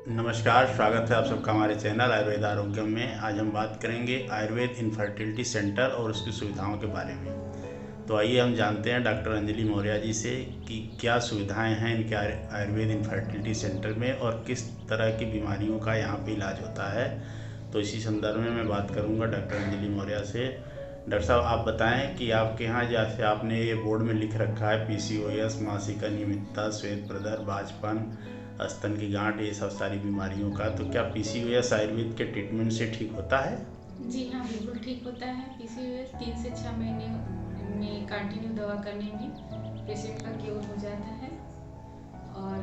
नमस्कार, स्वागत है आप सबका हमारे चैनल आयुर्वेद आरोग्यम में। आज हम बात करेंगे आयुर्वेद इनफर्टिलिटी सेंटर और उसकी सुविधाओं के बारे में। तो आइए हम जानते हैं डॉक्टर अंजलि मौर्य जी से कि क्या सुविधाएं हैं इनके आयुर्वेद इनफर्टिलिटी सेंटर में और किस तरह की बीमारियों का यहाँ पे इलाज होता है। तो इसी संदर्भ में मैं बात करूँगा डॉक्टर अंजलि मौर्य से। डॉक्टर साहब, आप बताएं कि आपके यहाँ जैसे आपने ये बोर्ड में लिख रखा है पीसीओएस, मासिक अनियमितता, श्वेत प्रदर, बांझपन, स्तन की गांठ, ये सब सारी बीमारियों का, तो क्या पीसीओएस आयुर्वेद के ट्रीटमेंट से ठीक होता है? जी हाँ, बिल्कुल ठीक होता है। पीसीओएस 3 से 6 महीने में कंटिन्यू दवा करने में पेशेंट का क्योर हो जाता है और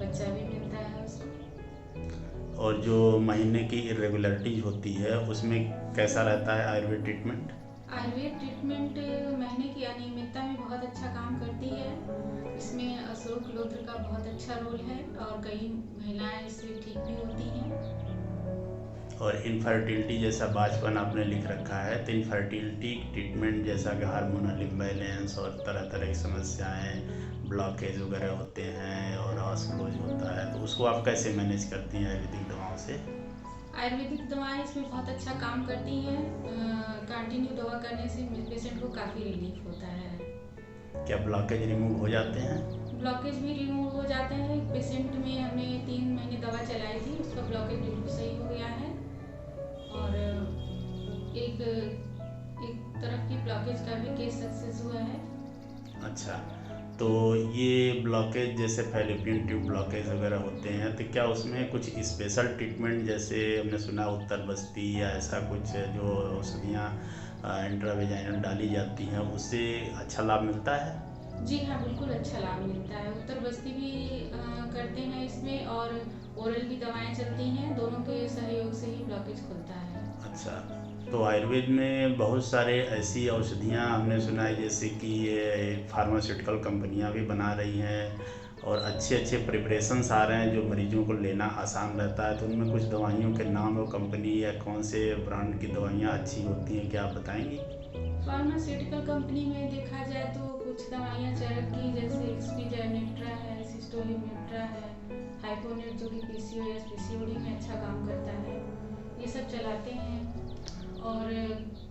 बच्चा भी मिलता है उसको। और जो महीने की इरेगुलरिटीज होती है उसमें कैसा रहता है आयुर्वेद ट्रीटमेंट? आयुर्वेद ट्रीटमेंट महीने की अनियमितता में बहुत अच्छा काम करती है। इसमें अशोक लोत्र का बहुत अच्छा रोल है और कई महिलाएं इससे ठीक भी होती हैं। और इनफर्टिलिटी जैसा बांझपन आपने लिख रखा है, तो इनफर्टिलिटी ट्रीटमेंट जैसा कि हार्मोनल इम्बैलेंस और तरह तरह की समस्याएं, ब्लॉकेज वगैरह होते हैं और ऑस्मोलॉज होता है, तो उसको आप कैसे मैनेज करती हैं आयुर्वेदिक दवाओं से? आयुर्वेदिक दवाएं इसमें बहुत अच्छा काम करती हैं। कंटिन्यू दवा करने से पेशेंट को काफ़ी रिलीफ होता है। क्या ब्लॉकेज रिमूव हो जाते हैं? ब्लॉकेज भी रिमूव हो जाते हैं। पेशेंट में हमने 3 महीने दवा चलाई थी, उसका ब्लॉकेज बिल्कुल सही हो गया है और एक एक तरफ की ब्लॉकेज का भी केस सक्सेस हुआ है। अच्छा, तो ये ब्लॉकेज जैसे फैलोपियन ट्यूब ब्लॉकेज वगैरह होते हैं, तो क्या उसमें कुछ स्पेशल ट्रीटमेंट, जैसे हमने सुना उत्तर बस्ती या ऐसा कुछ जो औषधियाँ इंट्रावेजाइनल डाली जाती हैं, उससे अच्छा लाभ मिलता है? जी हाँ, बिल्कुल अच्छा लाभ मिलता है। उत्तर बस्ती भी करते हैं इसमें और ओरल भी दवाएं चलती हैं। दोनों के सहयोग से ही ब्लॉकेज खुलता है। अच्छा, तो आयुर्वेद में बहुत सारे ऐसी औषधियाँ हमने सुना है जैसे कि ये फार्मास्यूटिकल कंपनियाँ भी बना रही हैं और अच्छे अच्छे प्रिपरेशंस आ रहे हैं जो मरीजों को लेना आसान रहता है, तो उनमें कुछ दवाइयों के नाम और कंपनी या कौन से ब्रांड की दवाइयाँ अच्छी होती हैं, क्या आप बताएंगी? फार्मास्यूटिकल कंपनी में देखा जाए तो कुछ दवाइयाँ चरक की, जैसे एक्सपीजेनिट्रा है, सिस्टोलिमिट्रा है, हाइपोनेट जो कि पीसीओएस पीसीओडी में अच्छा काम करता है, ये सब चलाते हैं। और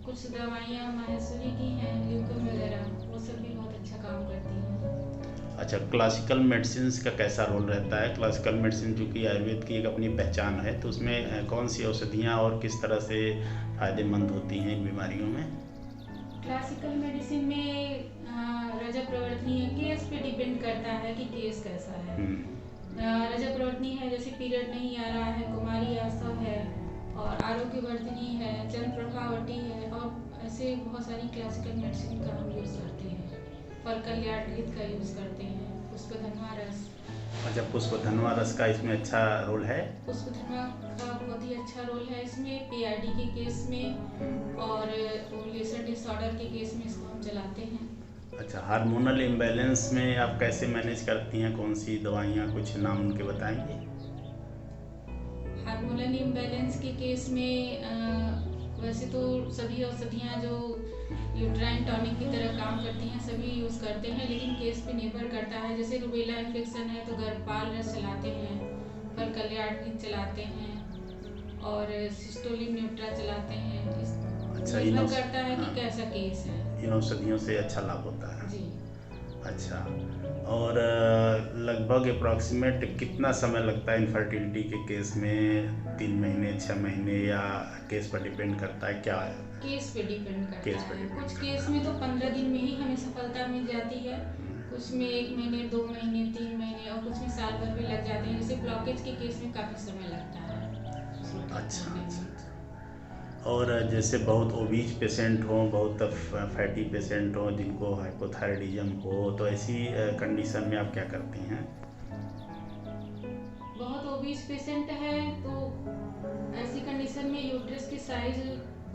कुछ दवाइयाँ माहेश्वरी की हैं, ल्यूकम वगैरह, वो सब भी बहुत अच्छा काम करती हैं। अच्छा, क्लासिकल मेडिसिन का कैसा रोल रहता है? क्लासिकल मेडिसिन जो कि आयुर्वेद की एक अपनी पहचान है, तो उसमें कौन सी औषधियाँ और किस तरह से फ़ायदेमंद होती हैं इन बीमारियों में? क्लासिकल मेडिसिन में रजत प्रवर्तनीय केस पे डिपेंड करता है कि केस कैसा है। रजत प्रवर्तनीय है, जैसे पीरियड नहीं आ रहा है, कुमारी आस्तव है और आरोग्यवर्धिनी है, चंद्र प्रभावटी है और ऐसे बहुत सारी क्लासिकल मेडिसिन का हम यूज़ करते हैं। फल कल्याण का यूज़ करते हैं, पुष्पधनवा रस। अच्छा, पुष्पधनवा रस का इसमें अच्छा रोल है? पुष्पधनवा का बहुत ही अच्छा रोल है इसमें, पीआईडी के केस में और ओवुलेशन डिसऑर्डर के केस में इसको हम चलाते हैं। अच्छा, हार्मोनल इम्बैलेंस में आप कैसे मैनेज करती हैं? कौन सी दवाइयाँ, कुछ नाम उनके बताएंगे? हार्मोनल इम्बैलेंस के केस में वैसे तो सभी औषधियाँ जो यूट्राइन टॉनिक की तरह काम करती हैं सभी यूज़ करते हैं, लेकिन केस पे निर्भर करता है। जैसे रूबेला इन्फेक्शन है तो गर्भपाल रस चलाते हैं, फल कल्याण चलाते हैं और सिस्टोलिन न्यूट्रा चलाते हैं। अच्छा, निर्भर करता है कि कैसा केस है। इन औषधियों से अच्छा लाभ होता है? जी, अच्छा, और लगभग अप्रॉक्सीमेट कितना समय लगता है इनफर्टिलिटी के केस में? 3 महीने, 6 महीने, या केस पर डिपेंड करता है क्या है? केस पे डिपेंड केस करता पर है। डिपेंड कुछ करता केस है। में तो 15 दिन में ही हमें सफलता मिल जाती है, कुछ में 1 महीने, 2 महीने, 3 महीने और कुछ में साल भर भी लग जाते हैं। जैसे ब्लॉकेज के केस में काफ़ी समय लगता है उसको ठीक अच्छा होने अच्छा में। अच्छा। और जैसे बहुत ओबीज पेशेंट हों, बहुत फैटी पेशेंट हों, जिनको हाइपोथायराइडिज्म हो, तो ऐसी कंडीशन में आप क्या करती हैं? बहुत ओबीस पेशेंट है तो ऐसी कंडीशन में यूट्रस की साइज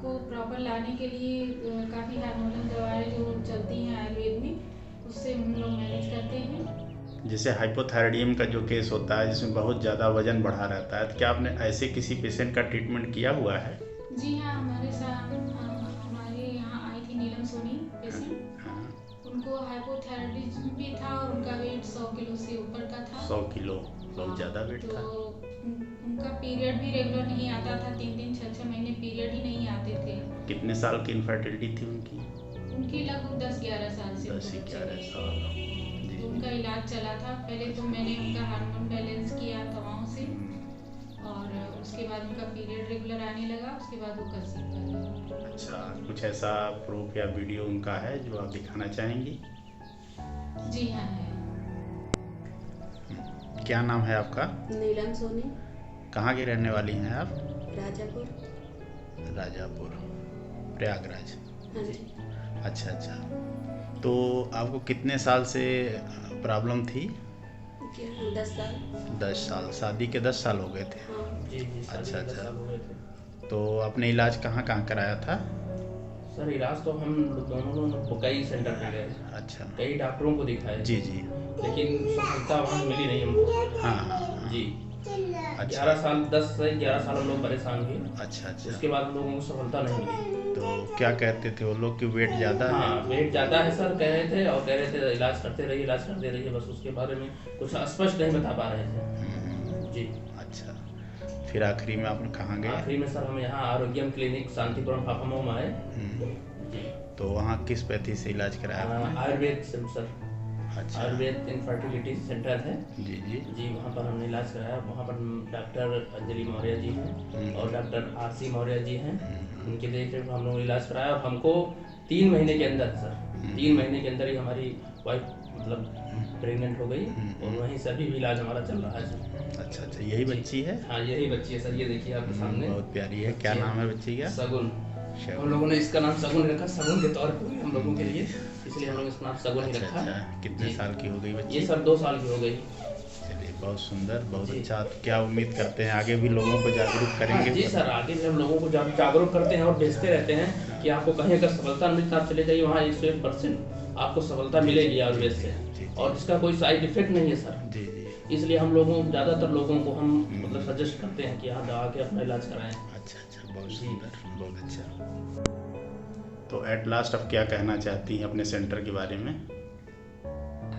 को प्रॉपर लाने के लिए काफ़ी हार्मोनल दवाएं जो चलती हैं आयुर्वेद में, उससे हम लोग मैनेज करते हैं। जैसे हाइपोथायराइडिज्म का जो केस होता है जिसमें बहुत ज़्यादा वजन बढ़ा रहता है, तो क्या आपने ऐसे किसी पेशेंट का ट्रीटमेंट किया हुआ है? जी हाँ, हमारे साथ हमारे यहाँ आई थी नीलम सोनी हाँ, पेशेंट। हाँ। उनको हाइपोथायराइडिज्म भी था और उनका वेट 100 किलो से ऊपर का था। 100 किलो बहुत हाँ, ज़्यादा वेट तो था। उनका पीरियड भी रेगुलर नहीं आता था, 3-3 6-6 महीने पीरियड ही नहीं आते थे। कितने साल की इनफर्टिलिटी थी उनकी? उनकी लगभग 10-11 साल से 10-11 साल। जी। तो उनका इलाज चला था। पहले तो मैंने उनका हार्मोन बैलेंस किया दवाओं से, और उसके बाद उनका पीरियड रेगुलर आने लगा, उसके बाद वो कंसीव कर गए। अच्छा, कुछ ऐसा प्रूफ या वीडियो उनका है जो आप दिखाना चाहेंगी? जी हाँ है। क्या नाम है आपका? नीलम सोनी। कहाँ की रहने वाली हैं आप? राजापुर। राजापुर, प्रयागराज। हाँ जी। अच्छा अच्छा, तो आपको कितने साल से प्रॉब्लम थी? क्या 10 साल? 10 साल। शादी के 10 साल हो गए थे? हाँ जी जी, शादी अच्छा के 10 अच्छा। साल हो गए थे। तो आपने इलाज कहाँ कहाँ कराया था? सर इलाज तो हम दोनों कई सेंटर पे गए, अच्छा। कई डॉक्टरों को दिखाए, जी जी। लेकिन सफलता वहाँ मिली नहीं हमको। हाँ हाँ। जी। अच्छा 11 साल 10 से 11 साल हम लोग परेशान हुए। अच्छा अच्छा। उसके बाद हम लोगों को सफलता नहीं मिली। तो क्या कहते थे वो लोग कि वेट ज़्यादा है? हाँ, वेट ज़्यादा है सर कह रहे थे, और कह रहे थे इलाज करते रहिए, बस उसके बारे में कुछ स्पष्ट नहीं बता पा रहे थे। जी। अच्छा, फिर आखिरी में आपने कहाँ गए? आखिरी में सर हम यहाँ आरोग्यम क्लिनिक शांतिपुरम फाफामो में आए। जी। तो वहाँ किस पैथी से इलाज कराया आपने? आयुर्वेद से सर, अच्छा। आयुर्वेद इनफर्टिलिटी सेंटर है। जी जी। जी, वहाँ पर हमने इलाज कराया। वहाँ पर डॉक्टर अंजलि मौर्य जी हैं और डॉक्टर आरसी मौर्य जी हैं। उनके देख रेख हम लोग इलाज कराया, और हमको 3 महीने के अंदर सर 3 महीने के अंदर ही हमारी वाइफ मतलब प्रेग्नेंट हो गई, और वहीं से अभी भी इलाज हमारा चल रहा है सर। अच्छा अच्छा, यही बच्ची है? हाँ, यही बच्ची है सर, ये देखिए आपके सामने। बहुत प्यारी है। क्या नाम है बच्ची का? सगुन। शगुन। हम लोगों ने इसका नाम सगुन रखा, सगुन के तौर पर हम लोगों के लिए, इसलिए हम लोग इसका नाम सगुन ही अच्छा रखा। अच्छा, कितने जी। साल की हो गई बच्ची? ये सर 2 साल की हो गई। चलिए, बहुत सुंदर, बहुत जी। अच्छा। तो क्या उम्मीद करते हैं आगे भी लोगों को जागरूक करेंगे? जी सर, आगे भी हम लोगों को जागरूक करते हैं और भेजते रहते हैं कि आपको कहीं अगर सफलता मिलती तो आप चले जाइए वहाँ, 101% आपको सफलता मिलेगी आयुर्वेद से, और इसका कोई साइड इफेक्ट नहीं है सर। जी जी। इसलिए हम लोगों ज़्यादातर लोगों को हम मतलब सजेस्ट करते हैं कि यहाँ दवा के अपना इलाज कराएं। अच्छा अच्छा, बहुत जी। सुंदर, बहुत अच्छा। तो एट लास्ट आप क्या कहना चाहती हैं अपने सेंटर के बारे में?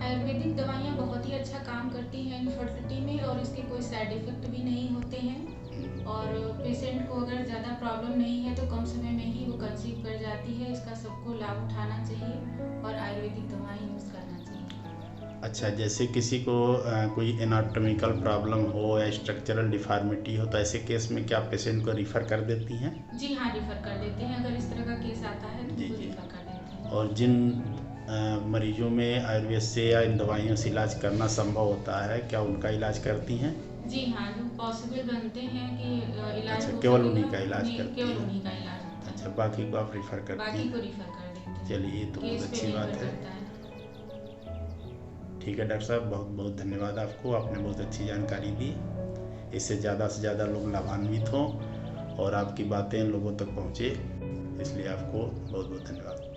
आयुर्वेदिक दवाइयाँ बहुत ही अच्छा काम करती हैं इनफर्टिलिटी में, और इसके कोई साइड इफ़ेक्ट भी नहीं होते हैं। और पेशेंट को अगर ज़्यादा प्रॉब्लम नहीं है तो कम समय में ही वो कंसीव कर जाती है। इसका सबको लाभ उठाना चाहिए और आयुर्वेदिक दवाएं यूज़ करना चाहिए। अच्छा, जैसे किसी को कोई एनाटॉमिकल प्रॉब्लम हो या स्ट्रक्चरल डिफॉर्मिटी हो, तो ऐसे केस में क्या पेशेंट को रिफ़र कर देती हैं? जी हाँ, रिफ़र कर देते हैं। अगर इस तरह का केस आता है तो जी, वो जी। रिफ़र कर देते हैं। और जिन मरीजों में आयुर्वेद से या इन दवाइयों से इलाज करना संभव होता है, क्या उनका इलाज करती हैं? जी हाँ, जो पॉसिबल बनते हैं कि इलाज अच्छा, हो केवल सकेगा, उन्हीं का इलाज उन्हीं- करती केवल हैं? उन्हीं का इलाज होता है। अच्छा, बाकी को आप रिफ़र करती बाकी हैं? को रिफ़र कर देते हैं। चलिए, ये तो केस बहुत पे अच्छी बात निर्भर है। करता है। ठीक है डॉक्टर साहब, बहुत बहुत धन्यवाद आपको, आपने बहुत अच्छी जानकारी दी। इससे ज़्यादा लोग लाभान्वित हों और आपकी बातें लोगों तक पहुँचे, इसलिए आपको बहुत बहुत धन्यवाद।